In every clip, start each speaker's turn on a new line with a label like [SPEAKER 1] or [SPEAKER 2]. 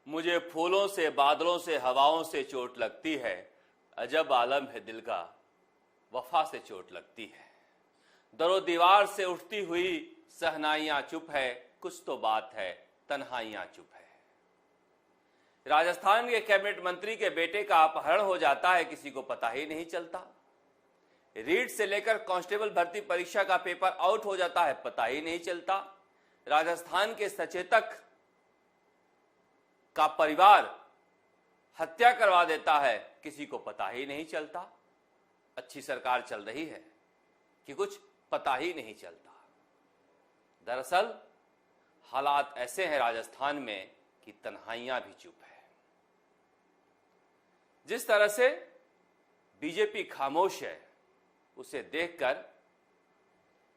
[SPEAKER 1] मुझे फूलों से, बादलों से, हवाओं से चोट लगती है, अजब आलम है दिल का, वफा से चोट लगती है। दरो दीवार से उठती हुई सहनाइयां चुप है, कुछ तो बात है, तन्हाइयां चुप है। राजस्थान के कैबिनेट मंत्री के बेटे का अपहरण हो जाता है, किसी को पता ही नहीं चलता। रीट से लेकर कांस्टेबल भर्ती परीक्षा का पेपर आउट हो जाता है, पता ही नहीं चलता। राजस्थान के सचेतक का परिवार हत्या करवा देता है, किसी को पता ही नहीं चलता। अच्छी सरकार चल रही है कि कुछ पता ही नहीं चलता। दरअसल हालात ऐसे हैं राजस्थान में कि तन्हाइयां भी चुप है। जिस तरह से बीजेपी खामोश है, उसे देखकर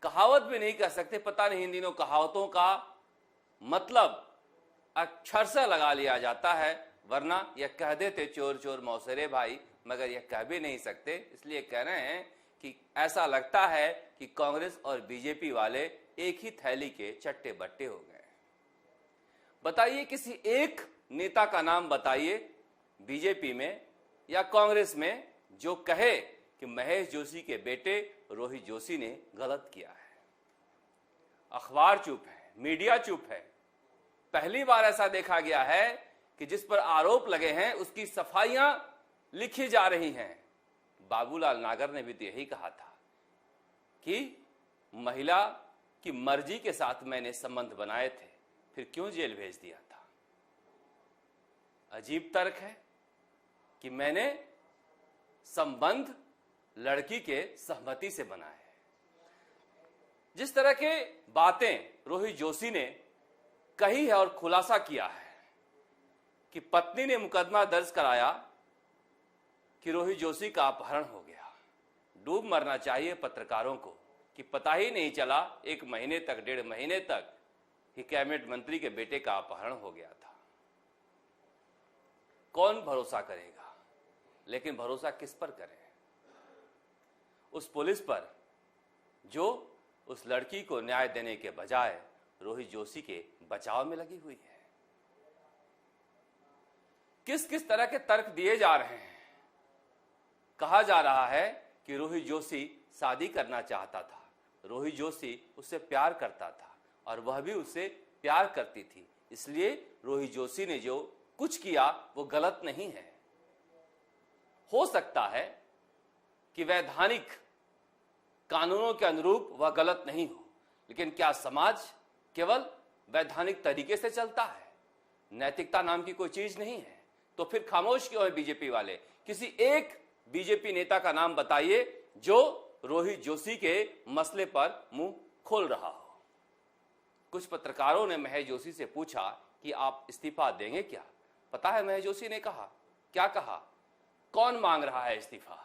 [SPEAKER 1] कहावत भी नहीं कह सकते। पता नहीं इन दिनों कहावतों का मतलब अक्षरशः लगा लिया जाता है, वरना यह कह देते चोर चोर मौसरे भाई, मगर यह कह भी नहीं सकते। इसलिए कह रहे हैं कि ऐसा लगता है कि कांग्रेस और बीजेपी वाले एक ही थैली के चट्टे बट्टे हो गए। बताइए, किसी एक नेता का नाम बताइए बीजेपी में या कांग्रेस में जो कहे कि महेश जोशी के बेटे रोहित जोशी ने गलत किया है। अखबार चुप है, मीडिया चुप है। पहली बार ऐसा देखा गया है कि जिस पर आरोप लगे हैं उसकी सफाइयां लिखी जा रही हैं। बाबूलाल नागर ने भी तो यही कहा था कि महिला की मर्जी के साथ मैंने संबंध बनाए थे, फिर क्यों जेल भेज दिया था। अजीब तर्क है कि मैंने संबंध लड़की के सहमति से बनाए। जिस तरह के बातें रोहित जोशी ने कही है और खुलासा किया है कि पत्नी ने मुकदमा दर्ज कराया कि रोहित जोशी का अपहरण हो गया। डूब मरना चाहिए पत्रकारों को कि पता ही नहीं चला, एक महीने तक, 1.5 महीने तक ही कैबिनेट मंत्री के बेटे का अपहरण हो गया था। कौन भरोसा करेगा? लेकिन भरोसा किस पर करें? उस पुलिस पर जो उस लड़की को न्याय देने के बजाय रोहित जोशी के बचाव में लगी हुई है। किस किस तरह के तर्क दिए जा रहे हैं। कहा जा रहा है कि रोहित जोशी शादी करना चाहता था, रोहित जोशी उससे प्यार करता था और वह भी उससे प्यार करती थी, इसलिए रोहित जोशी ने जो कुछ किया वो गलत नहीं है। हो सकता है कि वैधानिक कानूनों के अनुरूप वह गलत नहीं हो, लेकिन क्या समाज केवल वैधानिक तरीके से चलता है? नैतिकता नाम की कोई चीज नहीं है। तो फिर खामोश क्यों है बीजेपी वाले? किसी एक बीजेपी नेता का नाम बताइए जो रोहित जोशी के मसले पर मुंह खोल रहा हो। कुछ पत्रकारों ने महेश जोशी से पूछा कि आप इस्तीफा देंगे क्या? पता है महेश जोशी ने कहा क्या कहा? कौन मांग रहा है इस्तीफा?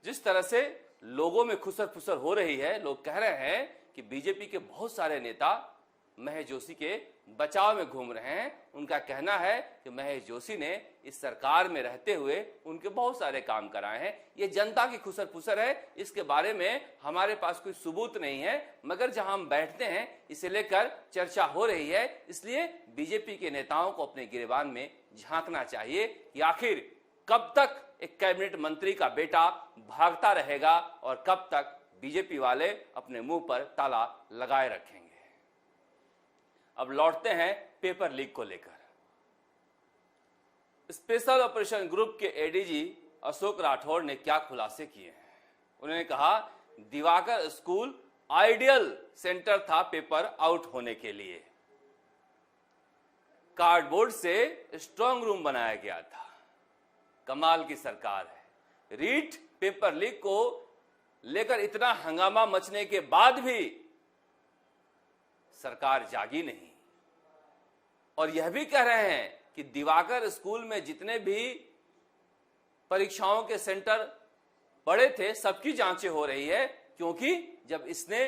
[SPEAKER 1] जिस तरह से लोगों में खुसर फुसर हो रही है, लोग कह रहे हैं कि बीजेपी के बहुत सारे नेता महेश जोशी के बचाव में घूम रहे हैं। उनका कहना है कि महेश जोशी ने इस सरकार में रहते हुए उनके बहुत सारे काम कराए हैं। ये जनता की खुसर फुसर है, इसके बारे में हमारे पास कोई सबूत नहीं है, मगर जहां हम बैठते हैं इसे लेकर चर्चा हो रही है। इसलिए बीजेपी के नेताओं को अपने गिरेबान में झांकना चाहिए कि आखिर कब तक एक कैबिनेट मंत्री का बेटा भागता रहेगा और कब तक बीजेपी वाले अपने मुंह पर ताला लगाए रखेंगे। अब लौटते हैं पेपर लीक को लेकर। स्पेशल ऑपरेशन ग्रुप के एडीजी अशोक राठौड़ ने क्या खुलासे किए हैं। उन्होंने कहा दिवाकर स्कूल आइडियल सेंटर था पेपर आउट होने के लिए। कार्डबोर्ड से स्ट्रांग रूम बनाया गया था। कमाल की सरकार है। रीट पेपर लीक को लेकर इतना हंगामा मचने के बाद भी सरकार जागी नहीं और यह भी कह रहे हैं कि दिवाकर स्कूल में जितने भी परीक्षाओं के सेंटर पड़े थे सबकी जांचें हो रही है, क्योंकि जब इसने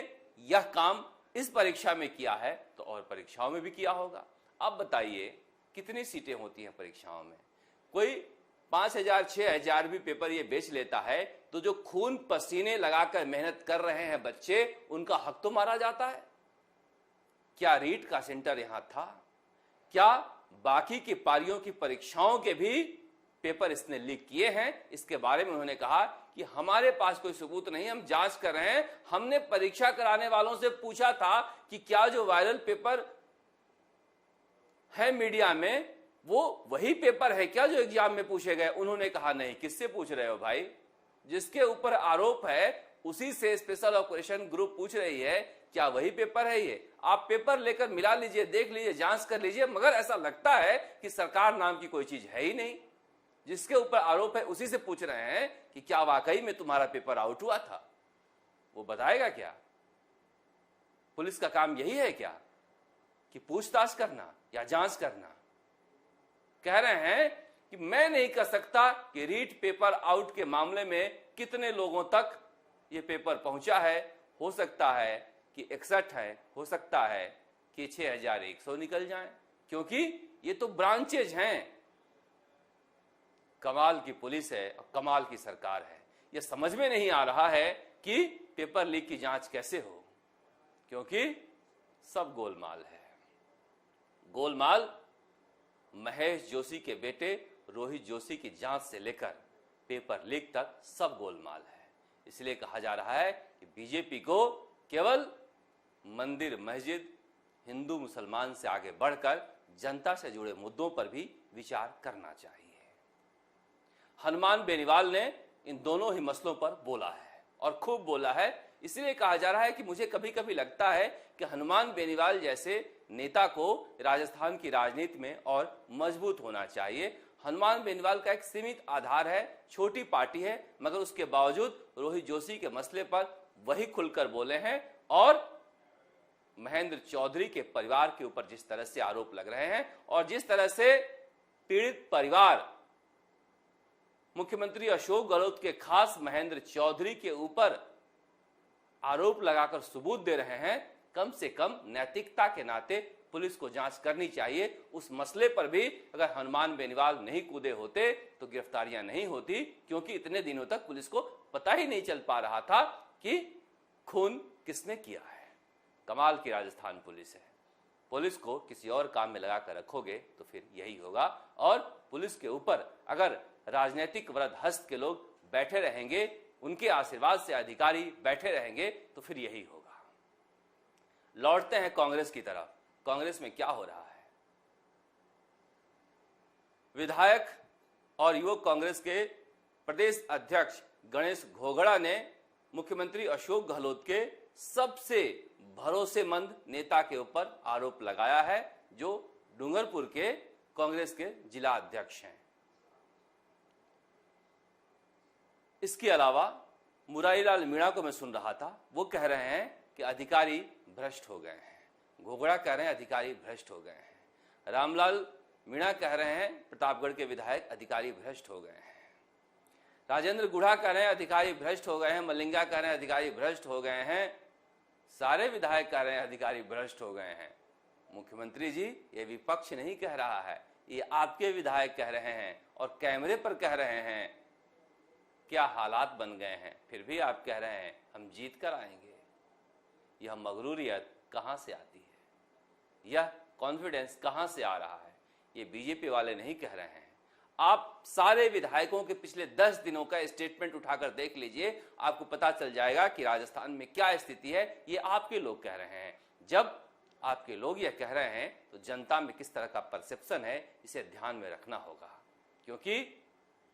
[SPEAKER 1] यह काम इस परीक्षा में किया है तो और परीक्षाओं में भी किया होगा। अब बताइए कितनी सीटें होती हैं परीक्षाओं में? कोई 5,000 6,000 भी पेपर ये बेच लेता है तो जो खून पसीने लगाकर मेहनत कर रहे हैं बच्चे, उनका हक तो मारा जाता है। क्या रीट का सेंटर यहां था? क्या बाकी की पारियों की परीक्षाओं के भी पेपर इसने लीक किए हैं? इसके बारे में उन्होंने कहा कि हमारे पास कोई सबूत नहीं, हम जांच कर रहे हैं। हमने परीक्षा कराने वालों से पूछा था कि क्या जो वायरल पेपर है मीडिया में वो वही पेपर है क्या जो एग्जाम में पूछे गए? उन्होंने कहा नहीं। किससे पूछ रहे हो भाई? जिसके ऊपर आरोप है उसी से स्पेशल ऑपरेशन ग्रुप पूछ रही है क्या वही पेपर है ये? आप पेपर लेकर मिला लीजिए, देख लीजिए, जांच कर लीजिए, मगर ऐसा लगता है कि सरकार नाम की कोई चीज है ही नहीं। जिसके ऊपर आरोप है उसी से पूछ रहे हैं कि क्या वाकई में तुम्हारा पेपर आउट हुआ था? वो बताएगा क्या? पुलिस का काम यही है क्या कि पूछताछ करना या जांच करना? कह रहे हैं कि मैं नहीं कह सकता कि रीट पेपर आउट के मामले में कितने लोगों तक ये पेपर पहुंचा है। हो सकता है कि 61 है, हो सकता है कि 6100 निकल जाए, क्योंकि ये तो ब्रांचेज हैं। कमाल की पुलिस है और कमाल की सरकार है। ये समझ में नहीं आ रहा है कि पेपर लीक की जांच कैसे हो, क्योंकि सब गोलमाल है। गोलमाल महेश जोशी के बेटे रोहित जोशी की जांच से लेकर पेपर लीक तक सब गोलमाल है। इसलिए कहा जा रहा है कि बीजेपी को केवल मंदिर, मस्जिद, हिंदू मुसलमान से आगे बढ़कर जनता से जुड़े मुद्दों पर भी विचार करना चाहिए। हनुमान बेनीवाल ने इन दोनों ही मसलों पर बोला है और खूब बोला है। इसलिए कहा जा रहा है कि मुझे कभी कभी लगता है कि हनुमान बेनीवाल जैसे नेता को राजस्थान की राजनीति में और मजबूत होना चाहिए। हनुमान बेनीवाल का एक सीमित आधार है, छोटी पार्टी है, मगर उसके बावजूद रोहित जोशी के मसले पर वही खुलकर बोले हैं और महेंद्र चौधरी के परिवार के ऊपर जिस तरह से आरोप लग रहे हैं और जिस तरह से पीड़ित परिवार मुख्यमंत्री अशोक गहलोत के खास महेंद्र चौधरी के ऊपर आरोप लगाकर सबूत दे रहे हैं, कम से कम नैतिकता के नाते पुलिस को जांच करनी चाहिए। उस मसले पर भी अगर हनुमान बेनीवाल नहीं कूदे होते तो गिरफ्तारियां नहीं होती, क्योंकि इतने दिनों तक पुलिस को पता ही नहीं चल पा रहा था कि खून किसने किया है। कमाल की राजस्थान पुलिस है। पुलिस को किसी और काम में लगा कर रखोगे तो फिर यही होगा। और पुलिस के ऊपर अगर राजनीतिक वरद हस्त के लोग बैठे रहेंगे, उनके आशीर्वाद से अधिकारी बैठे रहेंगे, तो फिर यही होगा। लौटते हैं कांग्रेस की तरफ। कांग्रेस में क्या हो रहा है? विधायक और युवक कांग्रेस के प्रदेश अध्यक्ष गणेश घोगड़ा ने मुख्यमंत्री अशोक गहलोत के सबसे भरोसेमंद नेता के ऊपर आरोप लगाया है, जो डूंगरपुर के कांग्रेस के जिला अध्यक्ष हैं। इसके अलावा मुरारीलाल मीणा को मैं सुन रहा था, वो कह रहे हैं कि अधिकारी भ्रष्ट हो गए हैं। घोगड़ा कह रहे हैं अधिकारी भ्रष्ट हो गए हैं। रामलाल मीणा कह रहे हैं प्रतापगढ़ के विधायक अधिकारी भ्रष्ट हो गए हैं। राजेंद्र गुढ़ा कह रहे हैं अधिकारी भ्रष्ट हो गए हैं। मलिंगा कह रहे हैं अधिकारी भ्रष्ट हो गए हैं। सारे विधायक कह रहे हैं अधिकारी भ्रष्ट हो गए हैं। मुख्यमंत्री जी, ये विपक्ष नहीं कह रहा है, ये आपके विधायक कह रहे हैं और कैमरे पर कह रहे हैं। क्या हालात बन गए हैं, फिर भी आप कह रहे हैं हम जीत कर आएंगे। यह मगरूरियत कहां से आती है? यह कॉन्फिडेंस कहां से आ रहा है? ये बीजेपी वाले नहीं कह रहे हैं। आप सारे विधायकों के पिछले 10 दिनों का स्टेटमेंट उठाकर देख लीजिए, आपको पता चल जाएगा कि राजस्थान में क्या स्थिति है। ये आपके लोग कह रहे हैं। जब आपके लोग यह कह रहे हैं तो जनता में किस तरह का परसेप्शन है, इसे ध्यान में रखना होगा, क्योंकि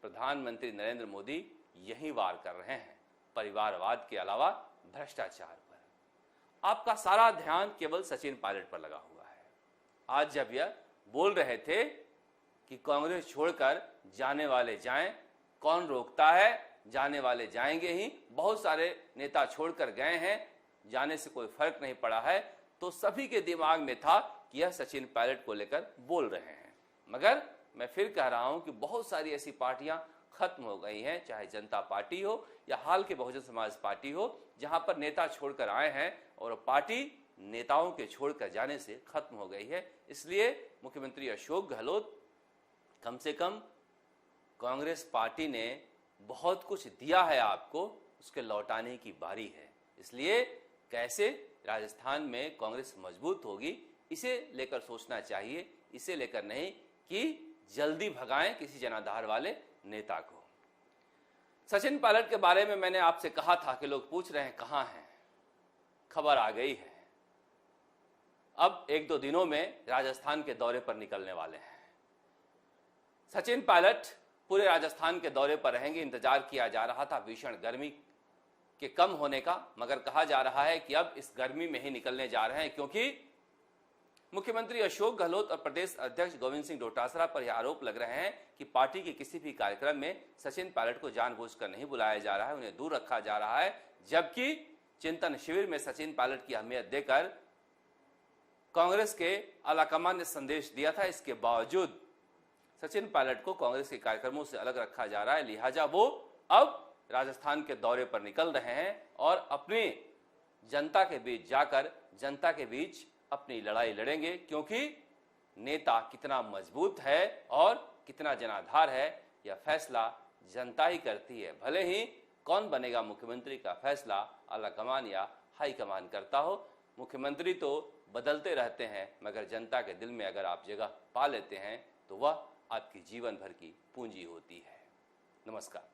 [SPEAKER 1] प्रधानमंत्री नरेंद्र मोदी यही वार कर रहे हैं परिवारवाद के अलावा भ्रष्टाचार पर। आपका सारा ध्यान केवल सचिन पायलट पर लगा हुआ है। आज जब यह बोल रहे थे कि कांग्रेस छोड़कर जाने वाले जाएं, कौन रोकता है, जाने वाले जाएंगे ही, बहुत सारे नेता छोड़कर गए हैं, जाने से कोई फर्क नहीं पड़ा है, तो सभी के दिमाग में था कि यह सचिन पायलट को लेकर बोल रहे हैं। मगर मैं फिर कह रहा हूं कि बहुत सारी ऐसी पार्टियां खत्म हो गई हैं, चाहे जनता पार्टी हो या हाल के बहुजन समाज पार्टी हो, जहां पर नेता छोड़कर आए हैं और पार्टी नेताओं के छोड़कर जाने से खत्म हो गई है। इसलिए मुख्यमंत्री अशोक गहलोत, कम से कम कांग्रेस पार्टी ने बहुत कुछ दिया है आपको, उसके लौटाने की बारी है। इसलिए कैसे राजस्थान में कांग्रेस मजबूत होगी, इसे लेकर सोचना चाहिए, इसे लेकर नहीं कि जल्दी भगाएं किसी जनाधार वाले नेता को। सचिन पायलट के बारे में मैंने आपसे कहा था कि लोग पूछ रहे हैं कहां हैं, खबर आ गई है। अब 1-2 दिनों में राजस्थान के दौरे पर निकलने वाले हैं। सचिन पायलट पूरे राजस्थान के दौरे पर रहेंगे। इंतजार किया जा रहा था भीषण गर्मी के कम होने का, मगर कहा जा रहा है कि अब इस गर्मी में ही निकलने जा रहे हैं, क्योंकि मुख्यमंत्री अशोक गहलोत और प्रदेश अध्यक्ष गोविंद सिंह डोटासरा पर यह आरोप लग रहे हैं कि पार्टी के किसी भी कार्यक्रम में सचिन पायलट को जानबूझकर नहीं बुलाया जा रहा है, उन्हें दूर रखा जा रहा है। जबकि चिंतन शिविर में सचिन पायलट की अहमियत देकर कांग्रेस के आलाकमान ने संदेश दिया था। इसके बावजूद सचिन पायलट को कांग्रेस के कार्यक्रमों से अलग रखा जा रहा है, लिहाजा वो अब राजस्थान के दौरे पर निकल रहे हैं और अपनी जनता के बीच जाकर जनता के बीच अपनी लड़ाई लड़ेंगे, क्योंकि नेता कितना मजबूत है और कितना जनाधार है यह फैसला जनता ही करती है। भले ही कौन बनेगा मुख्यमंत्री का फैसला आलाकमान या हाईकमान करता हो, मुख्यमंत्री तो बदलते रहते हैं, मगर जनता के दिल में अगर आप जगह पा लेते हैं तो वह आपकी जीवन भर की पूंजी होती है। नमस्कार।